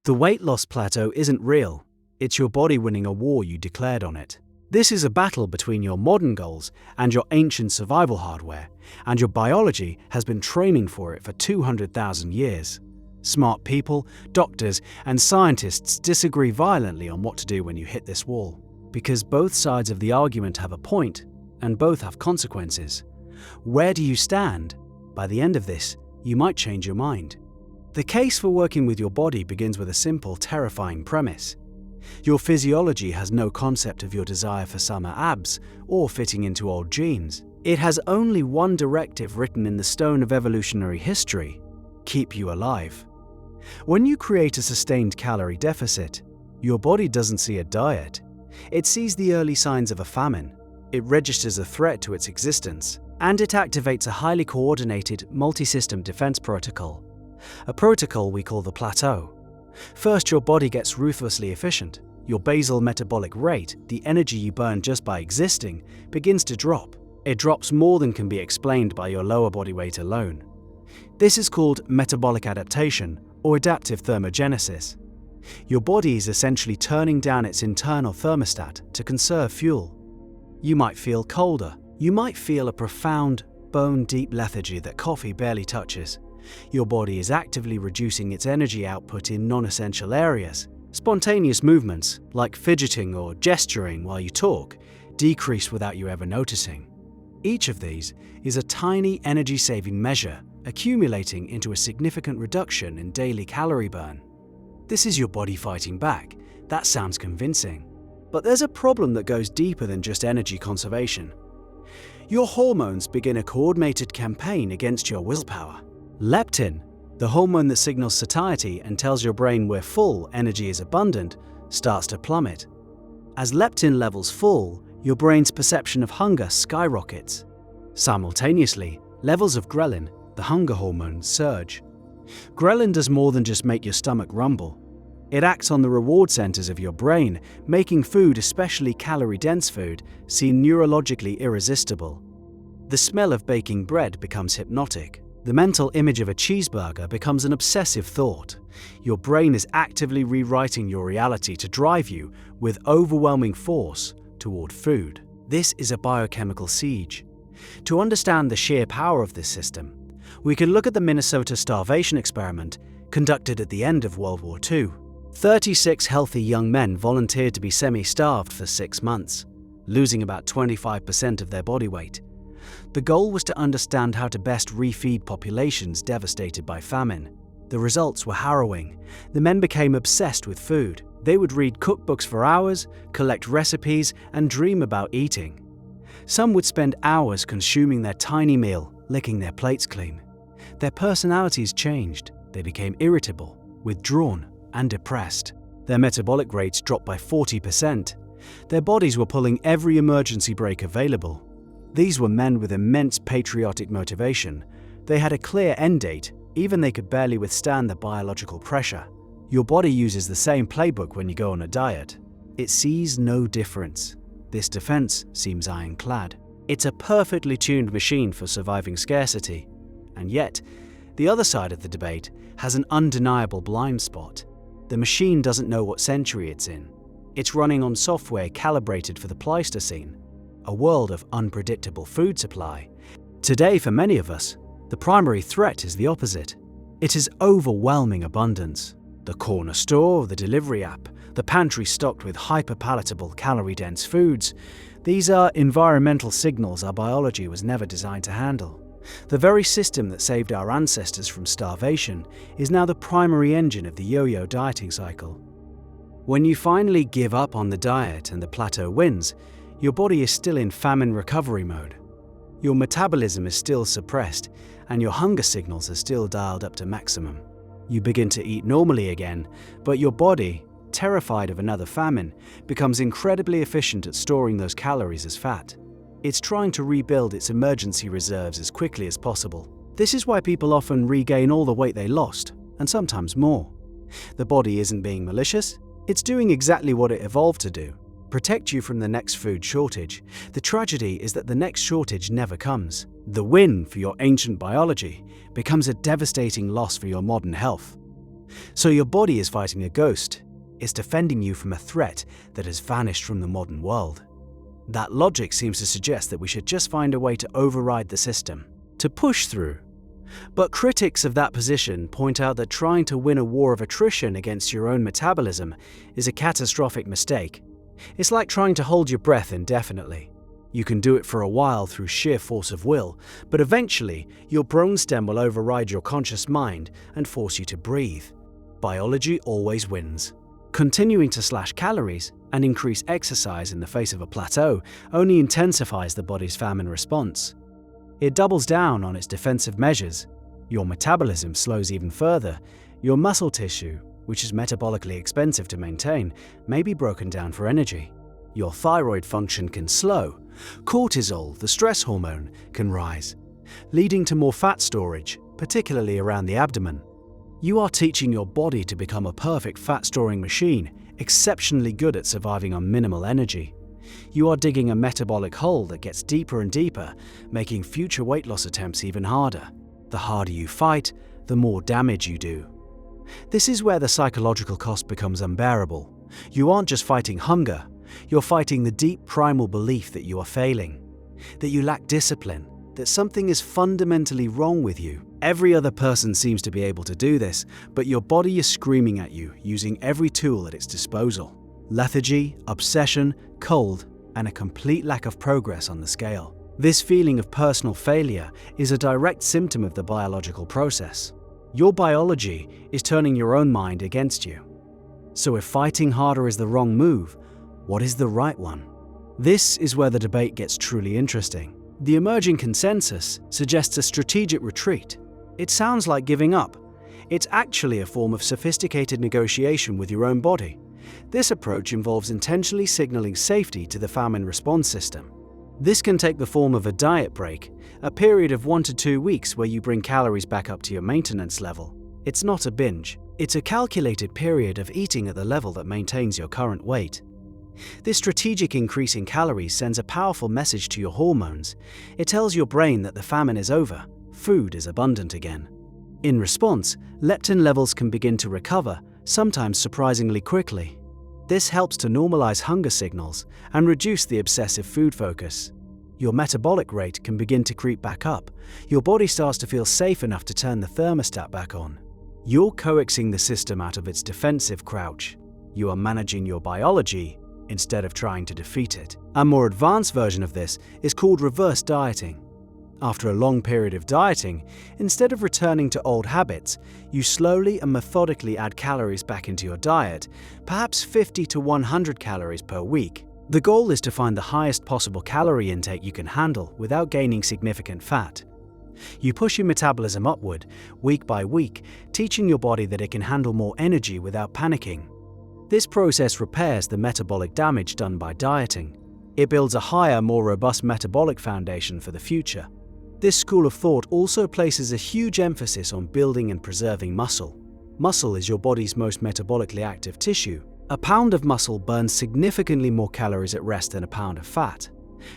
The weight loss plateau isn't real. It's your body winning a war you declared on it. This is a battle between your modern goals and your ancient survival hardware, and your biology has been training for it for 200,000 years. Smart people, doctors, and scientists disagree violently on what to do when you hit this wall, because both sides of the argument have a point, and both have consequences. Where do you stand? By the end of this, you might change your mind. The case for working with your body begins with a simple, terrifying premise. Your physiology has no concept of your desire for summer abs or fitting into old jeans. It has only one directive written in the stone of evolutionary history: keep you alive. When you create a sustained calorie deficit, your body doesn't see a diet. It sees the early signs of a famine. It registers a threat to its existence, and it activates a highly coordinated multi-system defense protocol, a protocol we call the plateau. First, your body gets ruthlessly efficient. Your basal metabolic rate, the energy you burn just by existing, begins to drop. It drops more than can be explained by your lower body weight alone. This is called metabolic adaptation or adaptive thermogenesis. Your body is essentially turning down its internal thermostat to conserve fuel. You might feel colder. You might feel a profound, bone-deep lethargy that coffee barely touches. Your body is actively reducing its energy output in non-essential areas. Spontaneous movements, like fidgeting or gesturing while you talk, decrease without you ever noticing. Each of these is a tiny energy-saving measure, accumulating into a significant reduction in daily calorie burn. This is your body fighting back. That sounds convincing. But there's a problem that goes deeper than just energy conservation. Your hormones begin a coordinated campaign against your willpower. Leptin, the hormone that signals satiety and tells your brain we're full, energy is abundant, starts to plummet. As leptin levels fall, your brain's perception of hunger skyrockets. Simultaneously, levels of ghrelin, the hunger hormone, surge. Ghrelin does more than just make your stomach rumble. It acts on the reward centers of your brain, making food, especially calorie-dense food, seem neurologically irresistible. The smell of baking bread becomes hypnotic. The mental image of a cheeseburger becomes an obsessive thought. Your brain is actively rewriting your reality to drive you, with overwhelming force, toward food. This is a biochemical siege. To understand the sheer power of this system, we can look at the Minnesota starvation experiment conducted at the end of World War II. 36 healthy young men volunteered to be semi-starved for 6 months, losing about 25% of their body weight. The goal was to understand how to best refeed populations devastated by famine. The results were harrowing. The men became obsessed with food. They would read cookbooks for hours, collect recipes, and dream about eating. Some would spend hours consuming their tiny meal, licking their plates clean. Their personalities changed. They became irritable, withdrawn, and depressed. Their metabolic rates dropped by 40%. Their bodies were pulling every emergency brake available. These were men with immense patriotic motivation. They had a clear end date, even they could barely withstand the biological pressure. Your body uses the same playbook when you go on a diet. It sees no difference. This defense seems ironclad. It's a perfectly tuned machine for surviving scarcity. And yet, the other side of the debate has an undeniable blind spot. The machine doesn't know what century it's in. It's running on software calibrated for the Pleistocene, a world of unpredictable food supply. Today, for many of us, the primary threat is the opposite. It is overwhelming abundance. The corner store, the delivery app, the pantry stocked with hyper-palatable, calorie-dense foods. These are environmental signals our biology was never designed to handle. The very system that saved our ancestors from starvation is now the primary engine of the yo-yo dieting cycle. When you finally give up on the diet and the plateau wins, your body is still in famine recovery mode. Your metabolism is still suppressed, and your hunger signals are still dialed up to maximum. You begin to eat normally again, but your body, terrified of another famine, becomes incredibly efficient at storing those calories as fat. It's trying to rebuild its emergency reserves as quickly as possible. This is why people often regain all the weight they lost, and sometimes more. The body isn't being malicious. It's doing exactly what it evolved to do: protect you from the next food shortage. The tragedy is that the next shortage never comes. The win for your ancient biology becomes a devastating loss for your modern health. So your body is fighting a ghost. It's defending you from a threat that has vanished from the modern world. That logic seems to suggest that we should just find a way to override the system, to push through. But critics of that position point out that trying to win a war of attrition against your own metabolism is a catastrophic mistake. It's like trying to hold your breath indefinitely. You can do it for a while through sheer force of will, but eventually your brainstem will override your conscious mind and force you to breathe. Biology always wins. Continuing to slash calories and increase exercise in the face of a plateau only intensifies the body's famine response. It doubles down on its defensive measures. Your metabolism slows even further. Your muscle tissue, which is metabolically expensive to maintain, may be broken down for energy. Your thyroid function can slow. Cortisol, the stress hormone, can rise, leading to more fat storage, particularly around the abdomen. You are teaching your body to become a perfect fat-storing machine, exceptionally good at surviving on minimal energy. You are digging a metabolic hole that gets deeper and deeper, making future weight loss attempts even harder. The harder you fight, the more damage you do. This is where the psychological cost becomes unbearable. You aren't just fighting hunger, you're fighting the deep primal belief that you are failing, that you lack discipline, that something is fundamentally wrong with you. Every other person seems to be able to do this, but your body is screaming at you, using every tool at its disposal. Lethargy, obsession, cold, and a complete lack of progress on the scale. This feeling of personal failure is a direct symptom of the biological process. Your biology is turning your own mind against you. So if fighting harder is the wrong move, what is the right one? This is where the debate gets truly interesting. The emerging consensus suggests a strategic retreat. It sounds like giving up. It's actually a form of sophisticated negotiation with your own body. This approach involves intentionally signaling safety to the famine response system. This can take the form of a diet break, a period of 1 to 2 weeks where you bring calories back up to your maintenance level. It's not a binge. It's a calculated period of eating at the level that maintains your current weight. This strategic increase in calories sends a powerful message to your hormones. It tells your brain that the famine is over, food is abundant again. In response, leptin levels can begin to recover, sometimes surprisingly quickly. This helps to normalize hunger signals and reduce the obsessive food focus. Your metabolic rate can begin to creep back up. Your body starts to feel safe enough to turn the thermostat back on. You're coaxing the system out of its defensive crouch. You are managing your biology instead of trying to defeat it. A more advanced version of this is called reverse dieting. After a long period of dieting, instead of returning to old habits, you slowly and methodically add calories back into your diet, perhaps 50 to 100 calories per week. The goal is to find the highest possible calorie intake you can handle without gaining significant fat. You push your metabolism upward, week by week, teaching your body that it can handle more energy without panicking. This process repairs the metabolic damage done by dieting. It builds a higher, more robust metabolic foundation for the future. This school of thought also places a huge emphasis on building and preserving muscle. Muscle is your body's most metabolically active tissue. A pound of muscle burns significantly more calories at rest than a pound of fat.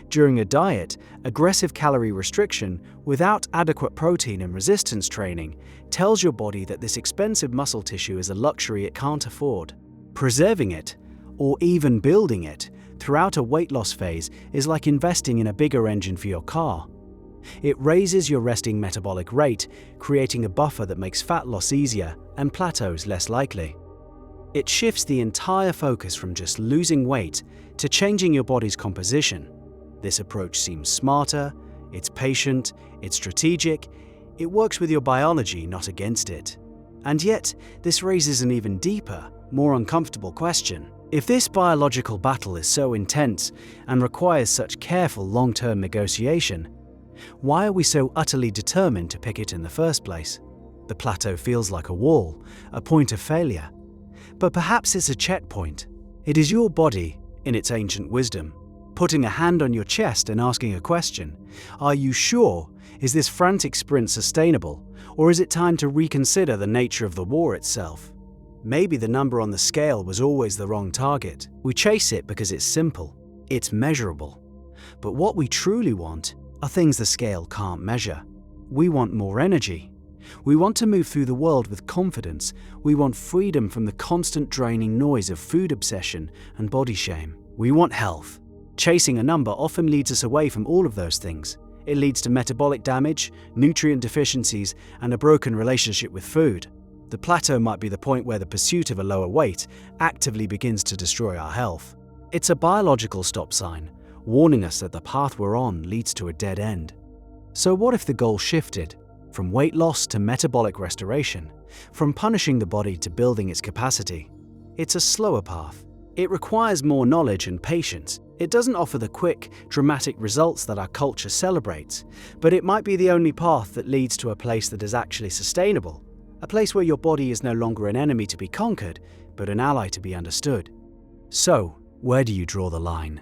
During a diet, aggressive calorie restriction without adequate protein and resistance training tells your body that this expensive muscle tissue is a luxury it can't afford. Preserving it, or even building it, throughout a weight loss phase is like investing in a bigger engine for your car. It raises your resting metabolic rate, creating a buffer that makes fat loss easier and plateaus less likely. It shifts the entire focus from just losing weight to changing your body's composition. This approach seems smarter, it's patient, it's strategic, it works with your biology, not against it. And yet, this raises an even deeper, more uncomfortable question. If this biological battle is so intense and requires such careful long-term negotiation, why are we so utterly determined to pick it in the first place? The plateau feels like a wall, a point of failure. But perhaps it's a checkpoint. It is your body, in its ancient wisdom, putting a hand on your chest and asking a question. Are you sure? Is this frantic sprint sustainable? Or is it time to reconsider the nature of the war itself? Maybe the number on the scale was always the wrong target. We chase it because it's simple, it's measurable. But what we truly want are things the scale can't measure. We want more energy. We want to move through the world with confidence. We want freedom from the constant draining noise of food obsession and body shame. We want health. Chasing a number often leads us away from all of those things. It leads to metabolic damage, nutrient deficiencies, and a broken relationship with food. The plateau might be the point where the pursuit of a lower weight actively begins to destroy our health. It's a biological stop sign, warning us that the path we're on leads to a dead end. So what if the goal shifted? From weight loss to metabolic restoration, from punishing the body to building its capacity? It's a slower path. It requires more knowledge and patience. It doesn't offer the quick, dramatic results that our culture celebrates, but it might be the only path that leads to a place that is actually sustainable. A place where your body is no longer an enemy to be conquered, but an ally to be understood. So, where do you draw the line?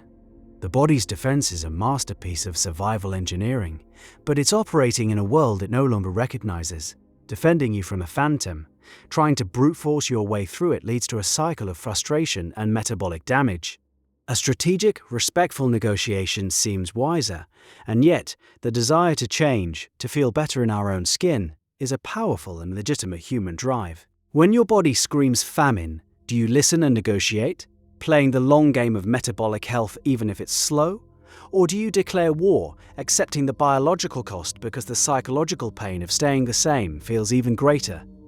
The body's defense is a masterpiece of survival engineering, but it's operating in a world it no longer recognizes. Defending you from a phantom, trying to brute force your way through it leads to a cycle of frustration and metabolic damage. A strategic, respectful negotiation seems wiser, and yet the desire to change, to feel better in our own skin, is a powerful and legitimate human drive. When your body screams famine, do you listen and negotiate, playing the long game of metabolic health even if it's slow? Or do you declare war, accepting the biological cost because the psychological pain of staying the same feels even greater?